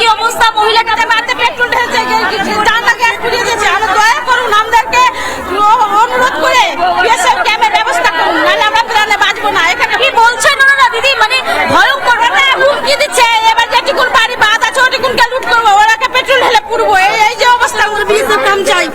কি অবস্থা? মহিলাটাকে মারতে পেট্রোল ঢেলছে, জানলা গ্যাস পুড়িয়ে দিয়েছে। আমরা দয়া করুন, আমাদেরকে অনুরোধ করে বিএসএফ ক্যাম্পের ব্যবস্থা করুন, নাহলে আমরা প্রাণে বাঁচবো না। এখানে কি বলছেন ওনারা দিদি? মানে ভয়ঙ্কর হুমকি দিচ্ছে, এবার যেটুকুন বাড়ি বাদ আছে ওটুকুনকে লুট করবো, ওরাকে পেট্রোল ঢেলে পুড়বো। এই যে অবস্থা, বিএসএফ ক্যাম্প চাই।